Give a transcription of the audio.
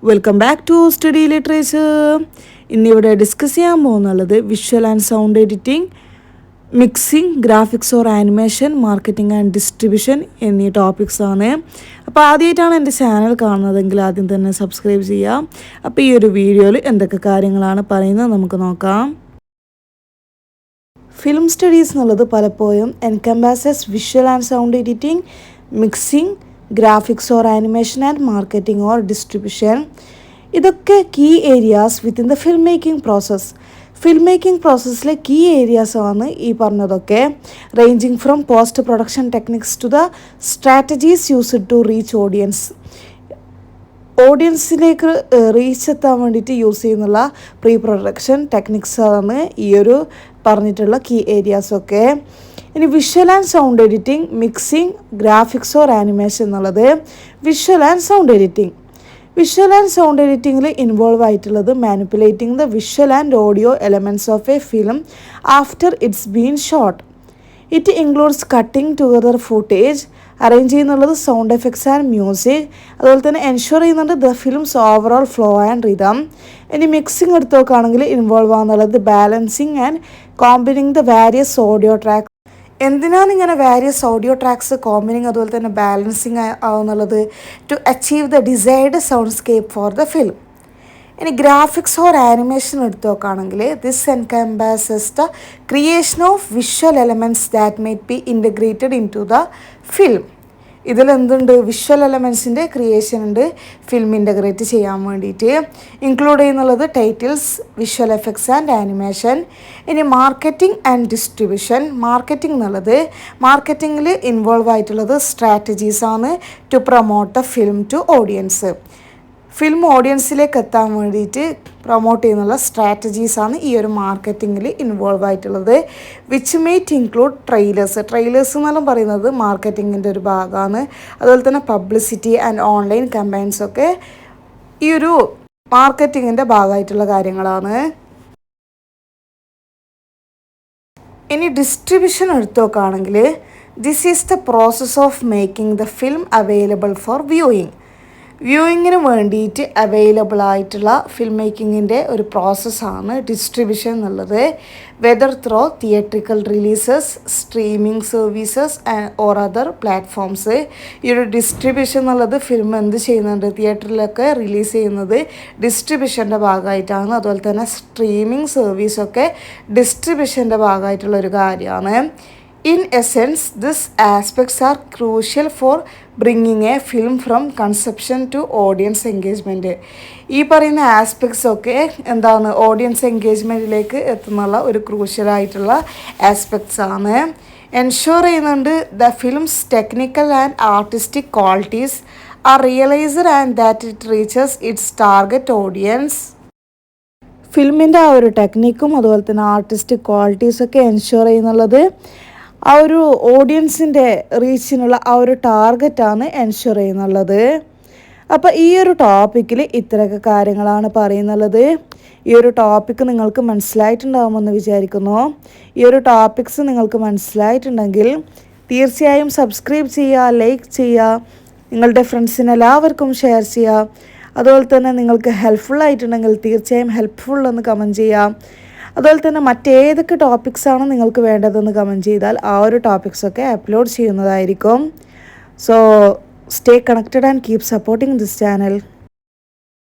Welcome back to study literature. ഇന്നിവിടെ discuss ചെയ്യാൻ പോകുന്നുള്ളത് visual and sound editing, mixing, graphics or animation, marketing and distribution എന്നീ topics ആണ്. അപ്പോൾ ആദ്യമായിട്ടാണ് എൻ്റെ ചാനൽ കാണുന്നതെങ്കിൽ ആദ്യം തന്നെ സബ്സ്ക്രൈബ് ചെയ്യാം. അപ്പോൾ ഈ ഒരു വീഡിയോയിൽ എന്തൊക്കെ കാര്യങ്ങളാണ് പറയുന്നത് നമുക്ക് നോക്കാം. ഫിലിം സ്റ്റഡീസ് എന്നുള്ളത് പലപ്പോഴും encompasses visual and sound editing, mixing, graphics or animation and marketing or distribution. ഇതൊക്കെ key areas within the film making process. Film making പ്രോസസ്സിലെ കീ ഏരിയാസാണ് ഈ പറഞ്ഞതൊക്കെ. Ranging from post production techniques to the strategies used to reach ഓഡിയൻസിലേക്ക് reach എത്താൻ വേണ്ടിയിട്ട് use ചെയ്യുന്നുള്ള pre production techniques ആണ് ഈ ഒരു പറഞ്ഞിട്ടുള്ള കീ ഏരിയാസൊക്കെ. ഇനി visual and sound editing, mixing, graphics or animation എന്നുള്ളത് visual and sound editing. Visual and sound എഡിറ്റിങ്ങിൽ ഇൻവോൾവ് ആയിട്ടുള്ളത് manipulating the visual and audio elements of a film after it's been shot. It includes cutting together footage, arrange ചെയ്യുന്നുള്ളത് sound effects and music, അതുപോലെ തന്നെ ensure ചെയ്യുന്നുണ്ട് the film's overall flow and rhythm. ഇനി mixing എടുത്ത് നോക്കുകയാണെങ്കിൽ involve ആകുന്നുള്ളത് balancing and combining the various audio tracks. എന്തിനാണ് ഇങ്ങനെ വാരിയസ് ഓഡിയോ ട്രാക്സ് കോമ്പിനിങ് അതുപോലെ തന്നെ ബാലൻസിങ് ആവുന്നുള്ളത്? To achieve the desired sound scape for the film. ഇനി ഗ്രാഫിക്സ് ഓർ ആനിമേഷൻ എടുത്ത് നോക്കുകയാണെങ്കിൽ this encompasses the creation of visual elements that might be integrated into the film. ഇതിലെന്തുണ്ട്? Visual എലമെൻറ്റ്സിൻ്റെ creation ഉണ്ട് film integrate ചെയ്യാൻ വേണ്ടിയിട്ട്. Include ചെയ്യുന്നുള്ളത് titles, visual effects and animation. ഇനി മാർക്കറ്റിംഗ് ആൻഡ് ഡിസ്ട്രിബ്യൂഷൻ. മാർക്കറ്റിംഗ് എന്നുള്ളത് മാർക്കറ്റിങ്ങിൽ ഇൻവോൾവ് ആയിട്ടുള്ളത് സ്ട്രാറ്റജീസാണ് to promote the film to audience. Film ഓഡിയൻസിലേക്ക് എത്താൻ വേണ്ടിയിട്ട് പ്രൊമോട്ട് ചെയ്യുന്നുള്ള സ്ട്രാറ്റജീസാണ് ഈ ഒരു മാർക്കറ്റിങ്ങിൽ ഇൻവോൾവ് ആയിട്ടുള്ളത്. വിച്ച് മേറ്റ് ഇൻക്ലൂഡ് ട്രെയിലേഴ്സ് എന്നെല്ലാം പറയുന്നത് മാർക്കറ്റിങ്ങിൻ്റെ ഒരു ഭാഗമാണ്. അതുപോലെ തന്നെ പബ്ലിസിറ്റി ആൻഡ് ഓൺലൈൻ ക്യാമ്പയിൻസൊക്കെ ഈ ഒരു മാർക്കറ്റിങ്ങിൻ്റെ ഭാഗമായിട്ടുള്ള കാര്യങ്ങളാണ്. ഇനി ഡിസ്ട്രിബ്യൂഷൻ എടുത്തു നോക്കുകയാണെങ്കിൽ this is the process of making the film available for വ്യൂയിങ്ങിന് വേണ്ടിയിട്ട് അവൈലബിൾ ആയിട്ടുള്ള ഫിലിം മേക്കിങ്ങിൻ്റെ ഒരു പ്രോസസ്സാണ് ഡിസ്ട്രിബ്യൂഷൻ എന്നുള്ളത്. Whether through theatrical releases, streaming services or other platforms. ഈ ഒരു ഡിസ്ട്രിബ്യൂഷൻ എന്നുള്ളത് ഫിലിം എന്ത് ചെയ്യുന്നുണ്ട്? തിയേറ്ററിലൊക്കെ റിലീസ് ചെയ്യുന്നത് ഡിസ്ട്രിബ്യൂഷൻ്റെ ഭാഗമായിട്ടാണ്. അതുപോലെ തന്നെ സ്ട്രീമിംഗ് സർവീസൊക്കെ ഡിസ്ട്രിബ്യൂഷൻ്റെ ഭാഗമായിട്ടുള്ള ഒരു കാര്യമാണ്. In essence, these aspects are crucial for bringing a film from conception to audience engagement. ഈ പറയുന്ന ആസ്പെക്ട്സ് ഒക്കെ എന്താണ്? ഓഡിയൻസ് എൻഗേജ്മെൻറ്റിലേക്ക് എത്തുന്നുള്ള ഒരു ക്രൂഷ്യലായിട്ടുള്ള ആസ്പെക്ട്സ് ആണ്. എൻഷുർ ചെയ്യുന്നുണ്ട് the film's technical and artistic qualities are realised and that it reaches its target audience. ഫിലിമിൻ്റെ ആ ഒരു ടെക്നിക്കും അതുപോലെ തന്നെ ആർട്ടിസ്റ്റിക് ക്വാളിറ്റീസൊക്കെ എൻഷുർ ചെയ്യുന്നുള്ളത് ആ ഒരു ഓഡിയൻസിൻ്റെ റീച്ചിനുള്ള ആ ഒരു ടാർഗറ്റാണ് എൻഷുർ ചെയ്യുന്നുള്ളത്. അപ്പോൾ ഈ ഒരു ടോപ്പിക്കിൽ ഇത്രയൊക്കെ കാര്യങ്ങളാണ് പറയുന്നുള്ളത്. ഈ ഒരു ടോപ്പിക്ക് നിങ്ങൾക്ക് മനസ്സിലായിട്ടുണ്ടാകുമെന്ന് വിചാരിക്കുന്നു. ഈ ഒരു ടോപ്പിക്സ് നിങ്ങൾക്ക് മനസ്സിലായിട്ടുണ്ടെങ്കിൽ തീർച്ചയായും സബ്സ്ക്രൈബ് ചെയ്യുക, ലൈക്ക് ചെയ്യുക, നിങ്ങളുടെ ഫ്രണ്ട്സിന് എല്ലാവർക്കും ഷെയർ ചെയ്യുക. അതുപോലെ തന്നെ നിങ്ങൾക്ക് ഹെൽപ്ഫുൾ ആയിട്ടുണ്ടെങ്കിൽ തീർച്ചയായും ഹെൽപ്ഫുൾ എന്ന് കമൻറ്റ് ചെയ്യുക. അതുപോലെ തന്നെ മറ്റേതൊക്കെ ടോപ്പിക്സാണ് നിങ്ങൾക്ക് വേണ്ടതെന്ന് കമൻറ്റ് ചെയ്താൽ ആ ഒരു ടോപ്പിക്സൊക്കെ അപ്ലോഡ് ചെയ്യുന്നതായിരിക്കും. So stay connected and keep supporting this channel.